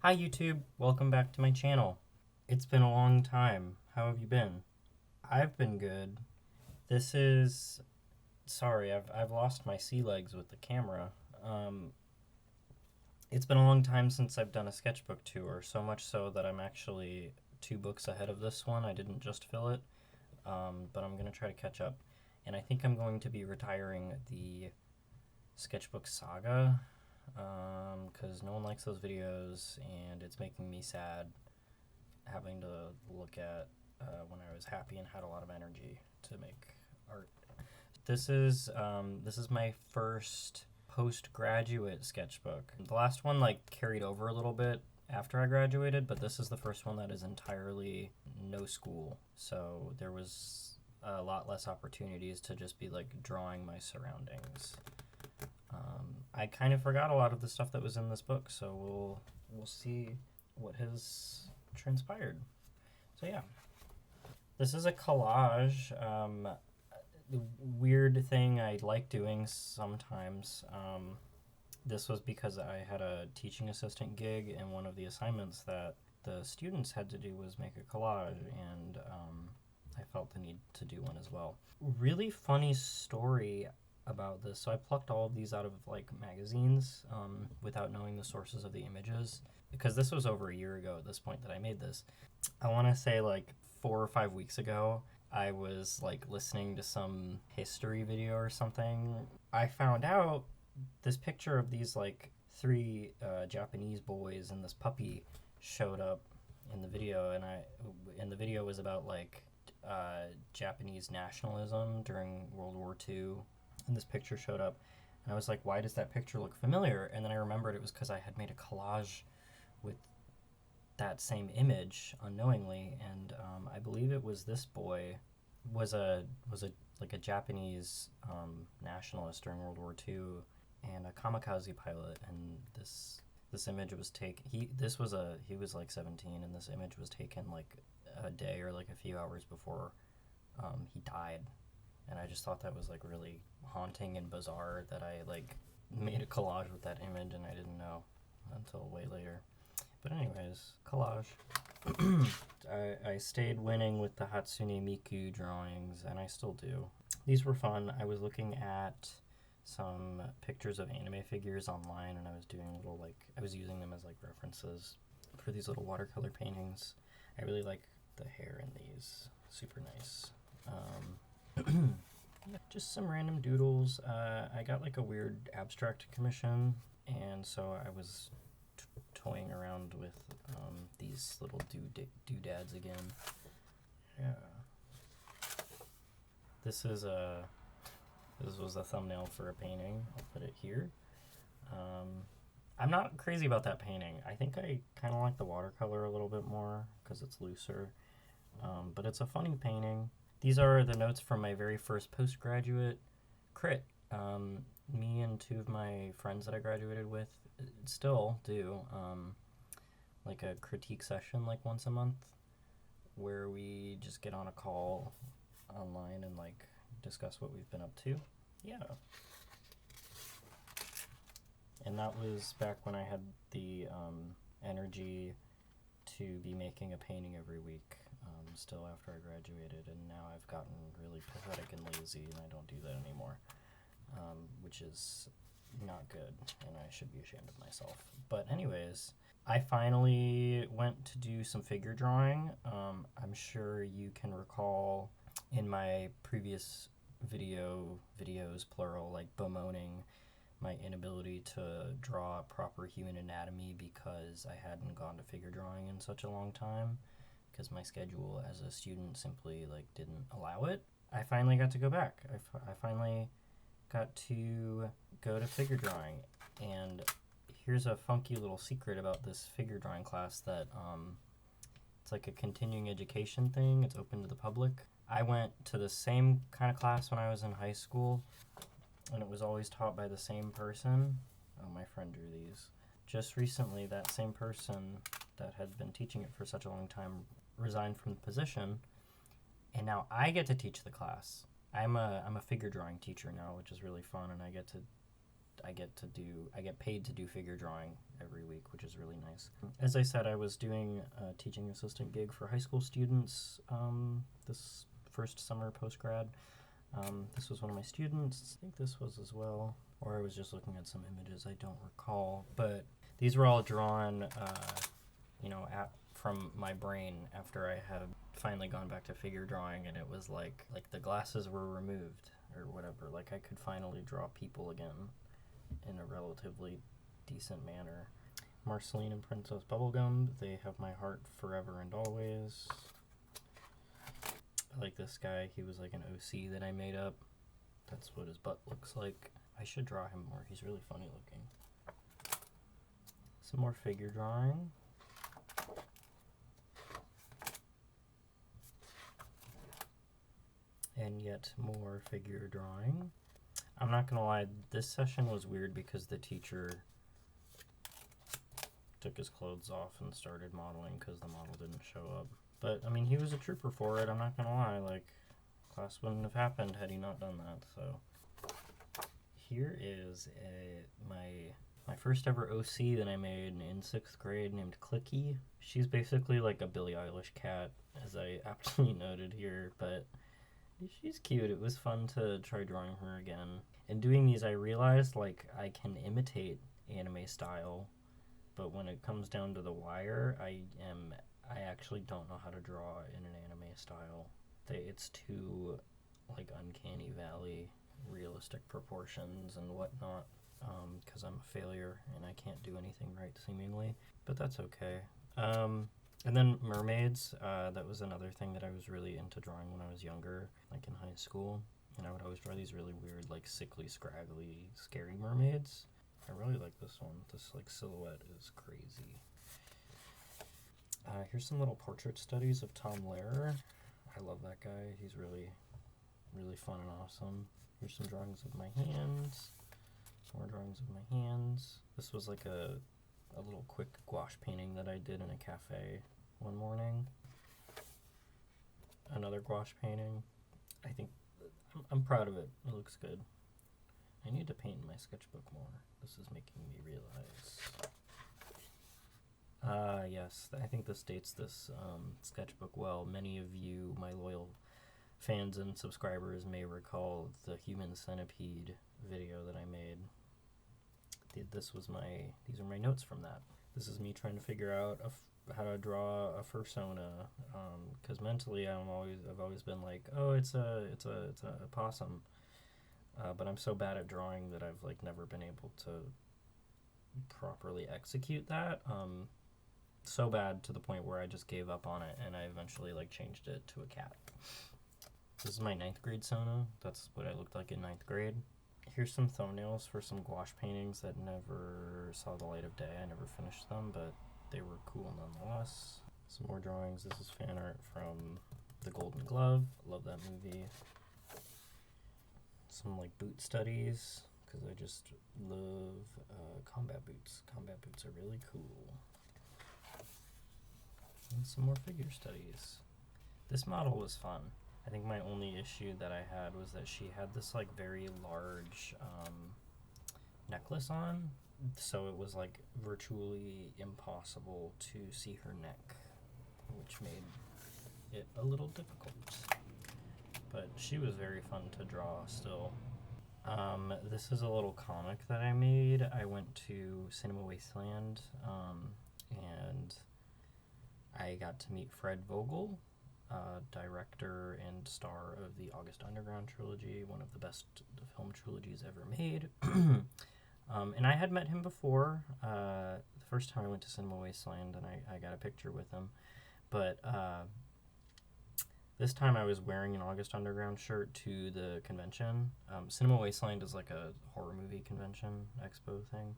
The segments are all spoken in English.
Hi YouTube, welcome back to my channel. It's been a long time. How have you been? I've been good. This is sorry, I've lost my sea legs with the camera. Um, it's been a long time since I've done a sketchbook tour, so much so that I'm actually 2 books ahead of this one. I didn't just fill it, but I'm gonna try to catch up. And I think I'm going to be retiring the sketchbook saga because no one likes those videos and it's making me sad having to look at when I was happy and had a lot of energy to make art. This is my first postgraduate sketchbook. The last one like carried over a little bit after I graduated, but this is the first one that is entirely no school. So there was a lot less opportunities to just be like drawing my surroundings. I kind of forgot a lot of the stuff that was in this book, so we'll see what has transpired. So yeah, this is a collage. The weird thing I like doing sometimes. This was because I had a teaching assistant gig, and one of the assignments that the students had to do was make a collage, and I felt the need to do one as well. Really funny story about this. So I plucked all of these out of like magazines without knowing the sources of the images because this was over a year ago at this point that I made this. I want to say like 4 or 5 weeks ago, I was like listening to some history video or something. I found out this picture of these like three Japanese boys and this puppy showed up in the video, and the video was about like Japanese nationalism during World War II, and this picture showed up, and I was like, why does that picture look familiar? And then I remembered it was because I had made a collage with that same image unknowingly, and I believe it was this boy was a like a Japanese nationalist during World War II and a kamikaze pilot, and this image was taken. He was like 17, and this image was taken like a day or like a few hours before he died, and I just thought that was like really haunting and bizarre that I like made a collage with that image and I didn't know until way later. But anyways, collage. I stayed winning with the Hatsune Miku drawings, and I still do. These were fun. I was looking at some pictures of anime figures online, and I was doing little like I was using them as like references for these little watercolor paintings. I really like the hair in these. Super nice. Yeah, just some random doodles. I got like a weird abstract commission, and so I was toying around with these little doodads again. Yeah. This is a this was a thumbnail for a painting. I'll put it here. Um, I'm not crazy about that painting. I think I kind of like the watercolor a little bit more because it's looser. But it's a funny painting. These are the notes from my very first postgraduate crit. Me and 2 of my friends that I graduated with still do like a critique session like once a month where we just get on a call online and like discuss what we've been up to. Yeah. And that was back when I had the energy to be making a painting every week, still after I graduated, and now I've gotten really pathetic and lazy and I don't do that anymore, which is not good and I should be ashamed of myself. But anyways, I finally went to do some figure drawing. I'm sure you can recall in my previous videos plural, like bemoaning my inability to draw proper human anatomy because I hadn't gone to figure drawing in such a long time because my schedule as a student simply like didn't allow it. I finally got to go back. I finally got to go to figure drawing, and here's a funky little secret about this figure drawing class that it's like a continuing education thing. It's open to the public. I went to the same kind of class when I was in high school, and it was always taught by the same person. Oh, my friend drew these. Just recently, that same person that had been teaching it for such a long time resigned from the position, and now I get to teach the class. I'm a figure drawing teacher now, which is really fun, and I get to I get paid to do figure drawing every week, which is really nice. As I said, I was doing a teaching assistant gig for high school students this first summer post-grad. This was one of my students. I think this was as well. Or I was just looking at some images, I don't recall. But these were all drawn, from my brain after I had finally gone back to figure drawing, and it was like the glasses were removed or whatever. Like I could finally draw people again in a relatively decent manner. Marceline and Princess Bubblegum, they have my heart forever and always. I like this guy. He was like an OC that I made up. That's what his butt looks like. I should draw him more. He's really funny looking. Some more figure drawing. And yet more figure drawing. I'm not gonna lie, this session was weird because the teacher took his clothes off and started modeling because the model didn't show up. But, I mean, he was a trooper for it, I'm not gonna lie. Like, class wouldn't have happened had he not done that, so. Here is my first ever OC that I made in 6th grade named Clicky. She's basically like a Billie Eilish cat, as I aptly noted here, but she's cute. It was fun to try drawing her again. In doing these, I realized, like, I can imitate anime style, but when it comes down to the wire, I actually don't know how to draw in an anime style. It's too, like, uncanny valley, realistic proportions and whatnot, because I'm a failure and I can't do anything right, seemingly, but that's okay. And then mermaids, that was another thing that I was really into drawing when I was younger, like in high school. And I would always draw these really weird, like sickly, scraggly, scary mermaids. I really like this one. This like silhouette is crazy. Here's some little portrait studies of Tom Lehrer. I love that guy. He's really, really fun and awesome. Here's some drawings of my hands. More drawings of my hands. This was like a little quick gouache painting that I did in a cafe one morning. Another gouache painting. I think I'm proud of it. It looks good. I need to paint in my sketchbook more. This is making me realize. Yes, I think this dates this sketchbook well. Many of you, my loyal fans and subscribers, may recall the Human Centipede video that I made. These are my notes from that. This is me trying to figure out how to draw a fursona, because mentally I've always been like, oh, it's a possum, but I'm so bad at drawing that I've like never been able to properly execute that. So bad to the point where I just gave up on it, and I eventually like changed it to a cat. This is my 9th grade sona. That's what I looked like in 9th grade. Here's some thumbnails for some gouache paintings that never saw the light of day. I never finished them, but they were cool nonetheless. Some more drawings. This is fan art from The Golden Glove. Love that movie. Some like boot studies, because I just love combat boots. Combat boots are really cool. And some more figure studies. This model was fun. I think my only issue that I had was that she had this like very large necklace on, so it was like virtually impossible to see her neck, which made it a little difficult. But she was very fun to draw still. This is a little comic that I made. I went to Cinema Wasteland, and I got to meet Fred Vogel, director and star of the August Underground trilogy, one of the best film trilogies ever made. And I had met him before, the first time I went to Cinema Wasteland, and I got a picture with him. But this time I was wearing an August Underground shirt to the convention. Cinema Wasteland is like a horror movie convention expo thing.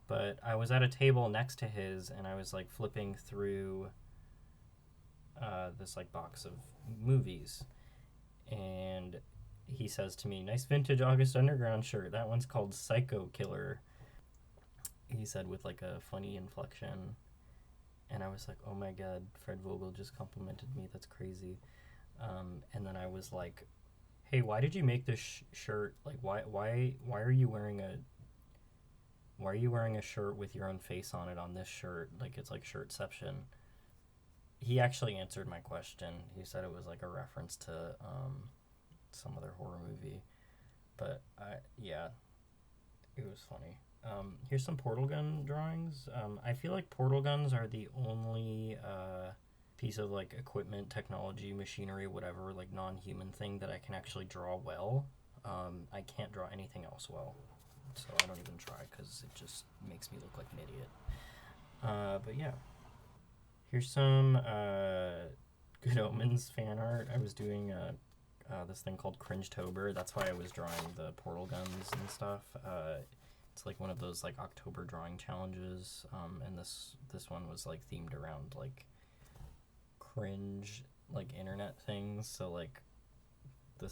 But I was at a table next to his, and I was like flipping through this like box of movies, and he says to me, "Nice vintage August Underground shirt. That one's called Psycho Killer," he said with like a funny inflection. And I was like, oh my god, Fred Vogel just complimented me. That's crazy. And then I was like, hey, why did you make this shirt? Like, why are you wearing why are you wearing a shirt with your own face on it on this shirt? Like, it's like shirtception. He actually answered my question. He said it was like a reference to some other horror movie. But yeah, it was funny. Here's some portal gun drawings. I feel like portal guns are the only piece of like equipment, technology, machinery, whatever, like non-human thing that I can actually draw well. I can't draw anything else well, so I don't even try because it just makes me look like an idiot. But yeah, here's some Good Omens fan art. I was doing this thing called Cringetober. That's why I was drawing the portal guns and stuff. It's like one of those like October drawing challenges, and this one was like themed around like cringe like internet things. So like the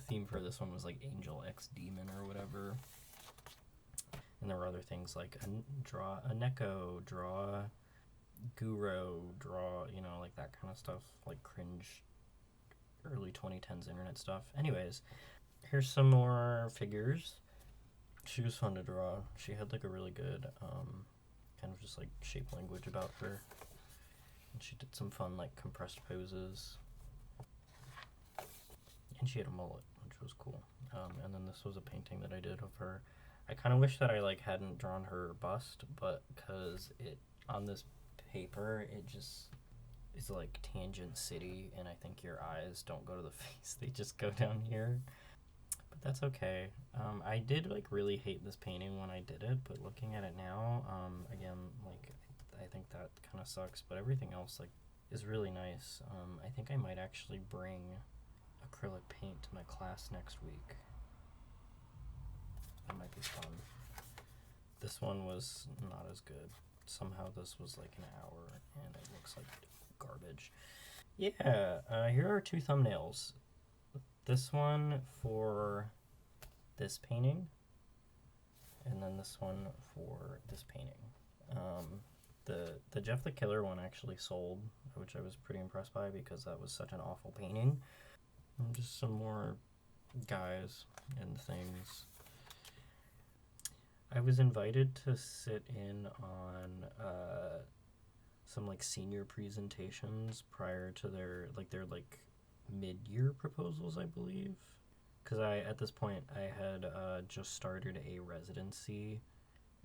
theme for this one was like Angel X Demon or whatever. And there were other things like draw a Neko, draw Guro, draw, you know, like that kind of stuff, like cringe early 2010s internet stuff. Anyways, here's some more figures. She was fun to draw. She had like a really good kind of just like shape language about her. And she did some fun like compressed poses. And she had a mullet, which was cool. And then this was a painting that I did of her. I kind of wish that I like hadn't drawn her bust, but because it on this paper it just is like tangent city, and I think your eyes don't go to the face; they just go down here. But that's okay. I did like really hate this painting when I did it, but looking at it now, again, like I think that kind of sucks. But everything else like is really nice. I think I might actually bring acrylic paint to my class next week. That might be fun. This one was not as good. Somehow this was like an hour and it looks like garbage. Yeah, here are two thumbnails. This one for this painting, and then this one for this painting. The Jeff the Killer one actually sold, which I was pretty impressed by because that was such an awful painting. And just some more guys and things. I was invited to sit in on some like senior presentations prior to their mid-year proposals, I believe. Because at this point I had just started a residency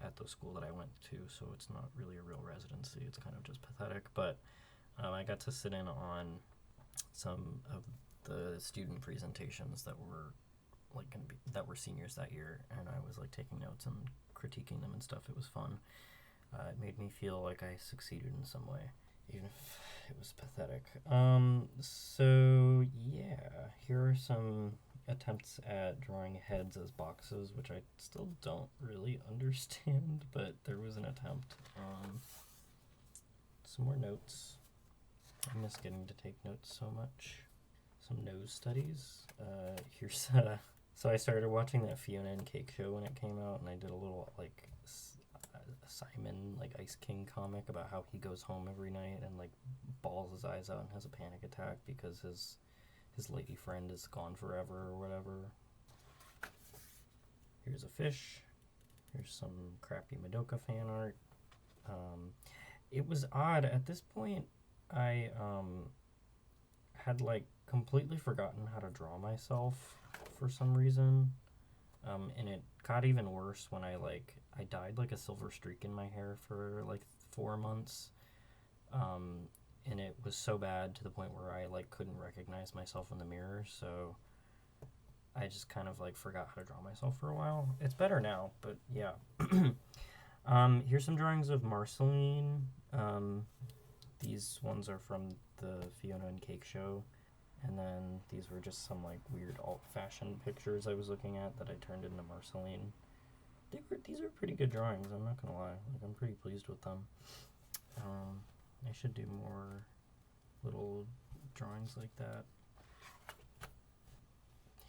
at the school that I went to, so it's not really a real residency. It's kind of just pathetic. But I got to sit in on some of the student presentations that were that were seniors that year, and I was like taking notes and critiquing them and stuff. It was fun. It made me feel like I succeeded in some way, even if it was pathetic. So yeah, here are some attempts at drawing heads as boxes, which I still don't really understand, but there was an attempt. Some more notes. I miss getting to take notes so much. Some nose studies. Here's so I started watching that Fiona and Cake show when it came out, and I did a little like Simon like Ice King comic about how he goes home every night and like bawls his eyes out and has a panic attack because his lady friend is gone forever or whatever. Here's a fish. Here's some crappy Madoka fan art. It was odd at this point. I had like completely forgotten how to draw myself for some reason, and it got even worse when I dyed like a silver streak in my hair for like 4 months, and it was so bad to the point where I like couldn't recognize myself in the mirror, so I just kind of like forgot how to draw myself for a while. It's better now, but yeah. Here's some drawings of Marceline. These ones are from the Fiona and Cake show. And then these were just some like weird alt-fashioned pictures I was looking at that I turned into Marceline. These are pretty good drawings, I'm not gonna lie. Like, I'm pretty pleased with them. I should do more little drawings like that.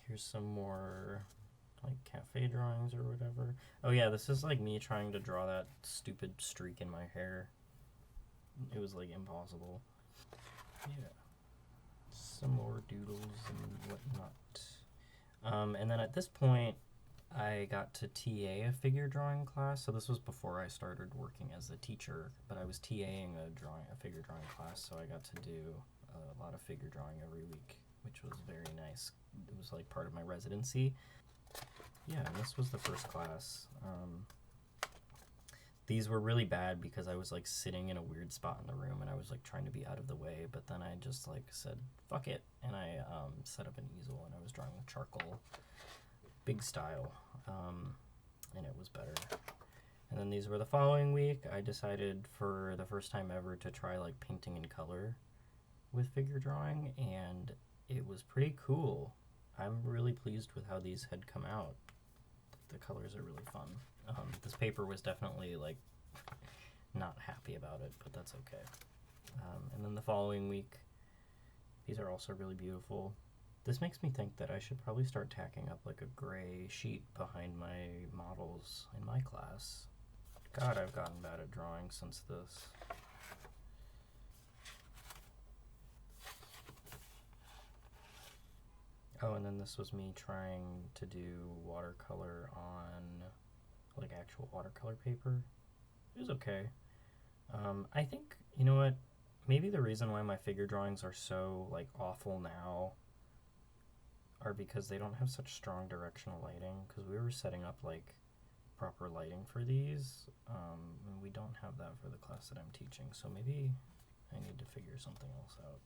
Here's some more like cafe drawings or whatever. Oh yeah, this is like me trying to draw that stupid streak in my hair. It was like impossible. Yeah. Some more doodles and whatnot. And then at this point, I got to TA a figure drawing class. So this was before I started working as a teacher, but I was TAing a figure drawing class, so I got to do a lot of figure drawing every week, which was very nice. It was like part of my residency. Yeah, and this was the first class. These were really bad because I was like sitting in a weird spot in the room and I was like trying to be out of the way, but then I just like said fuck it, and I set up an easel and I was drawing with charcoal, big style, and it was better. And then these were the following week. I decided for the first time ever to try like painting in color with figure drawing, and it was pretty cool. I'm really pleased with how these had come out. The colors are really fun. This paper was definitely like not happy about it, but that's okay. And then the following week, these are also really beautiful. This makes me think that I should probably start tacking up like a gray sheet behind my models in my class. God, I've gotten bad at drawing since this. Oh, and then this was me trying to do watercolor on like actual watercolor paper. It was okay. I think, you know what, maybe the reason why my figure drawings are so like awful now are because they don't have such strong directional lighting, because we were setting up like proper lighting for these, and we don't have that for the class that I'm teaching, so maybe I need to figure something else out.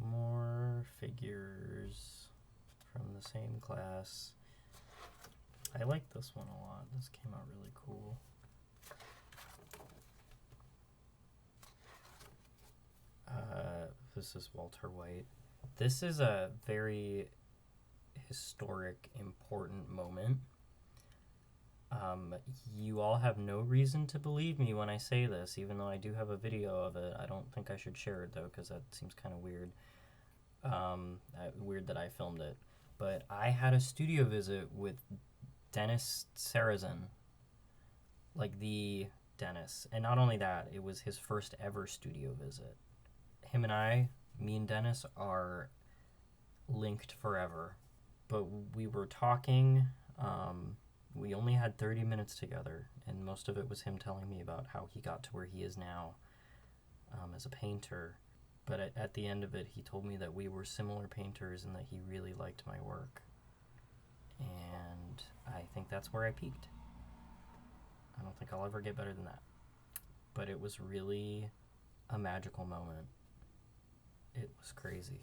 More figures from the same class. I like this one a lot. This came out really cool. This is Walter White. This is a very historic, important moment. You all have no reason to believe me when I say this, even though I do have a video of it. I don't think I should share it, though, because that seems kind of weird. Weird that I filmed it. But I had a studio visit with Dennis Sarrazin. Like the Dennis. And not only that, it was his first ever studio visit. Me and Dennis are linked forever. But we were talking, we only had 30 minutes together, and most of it was him telling me about how he got to where he is now as a painter. But at the end of it, he told me that we were similar painters and that he really liked my work. And I think that's where I peaked. I don't think I'll ever get better than that. But it was really a magical moment. It was crazy.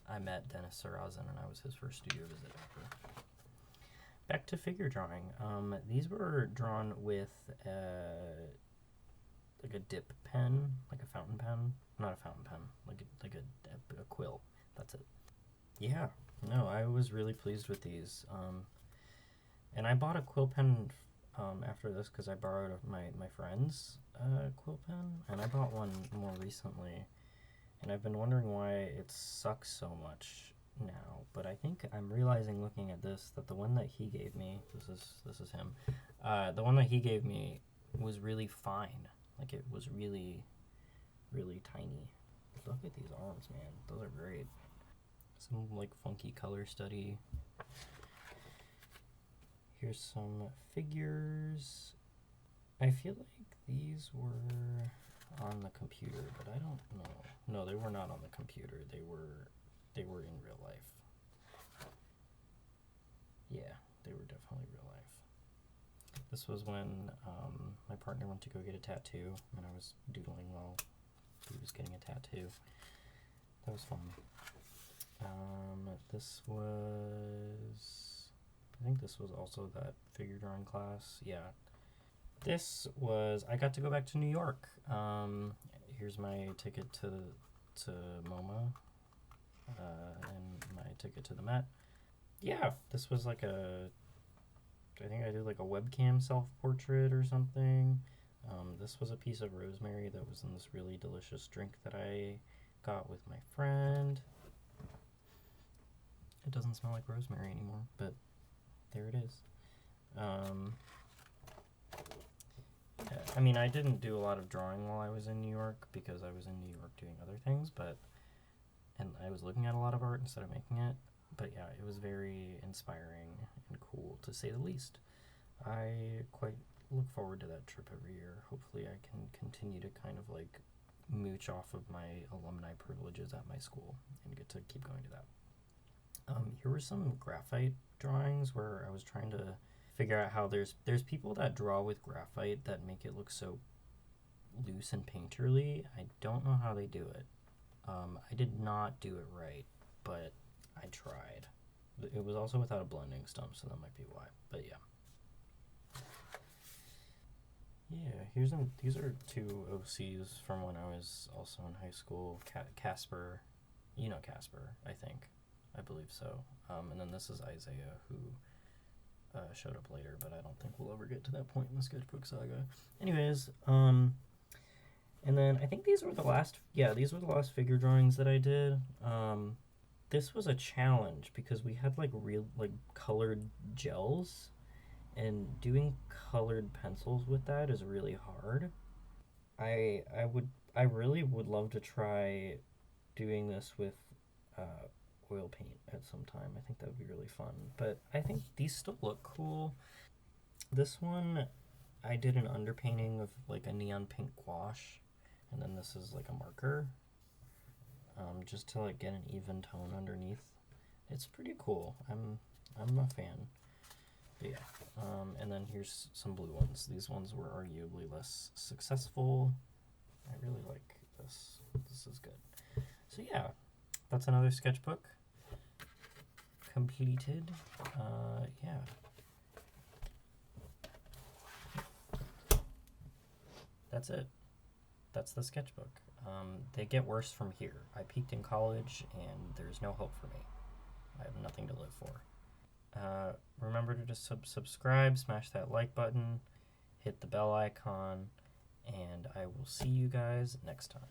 I met Dennis Sarrazin and I was his first studio visit ever. Back to figure drawing. These were drawn with like a dip pen, like a fountain pen. Not a fountain pen, like a quill. That's it. Yeah, no, I was really pleased with these. And I bought a quill pen after this because I borrowed my friend's quill pen, and I bought one more recently. And I've been wondering why it sucks so much now, but I think I'm realizing looking at this that the one that he gave me, this is him, the one that he gave me was really fine. Like it was really, really tiny. Look at these arms, man. Those are great. Some like funky color study. Here's some figures. I feel like these were on the computer, but I don't know. No, they were not on the computer. They were in real life. Yeah, they were definitely real life. This was when my partner went to go get a tattoo, and I was doodling while he was getting a tattoo. That was fun. This was, I think this was also that figure drawing class. Yeah. This was, I got to go back to New York. Here's my ticket to MoMA, and my ticket to the Met. Yeah, this was like I think I did like a webcam self-portrait or something. This was a piece of rosemary that was in this really delicious drink that I got with my friend. It doesn't smell like rosemary anymore, but there it is. I mean, I didn't do a lot of drawing while I was in New York because I was in New York doing other things, and I was looking at a lot of art instead of making it. But yeah, it was very inspiring and cool, to say the least. I quite look forward to that trip every year. Hopefully I can continue to kind of like mooch off of my alumni privileges at my school and get to keep going to that. Here were some graphite drawings where I was trying to figure out how there's people that draw with graphite that make it look so loose and painterly. I don't know how they do it. I did not do it right, but I tried. It was also without a blending stump, so that might be why. But yeah. Yeah, these are two OCs from when I was also in high school. Casper, you know Casper, I think. I believe so. And then this is Isaiah, who showed up later, but I don't think we'll ever get to that point in the sketchbook saga. Anyways, and then I think these were the last figure drawings that I did. This was a challenge because we had like real like colored gels, and doing colored pencils with that is really hard. I really would love to try doing this with oil paint at some time. I think that would be really fun. But I think these still look cool. This one, I did an underpainting of like a neon pink gouache, and then this is like a marker, just to like get an even tone underneath. It's pretty cool. I'm a fan. But yeah, and then here's some blue ones. These ones were arguably less successful. I really like this. This is good. So yeah, that's another sketchbook completed. Yeah. That's it. That's the sketchbook. They get worse from here. I peaked in college, and there's no hope for me. I have nothing to live for. Remember to just subscribe, smash that like button, hit the bell icon, and I will see you guys next time.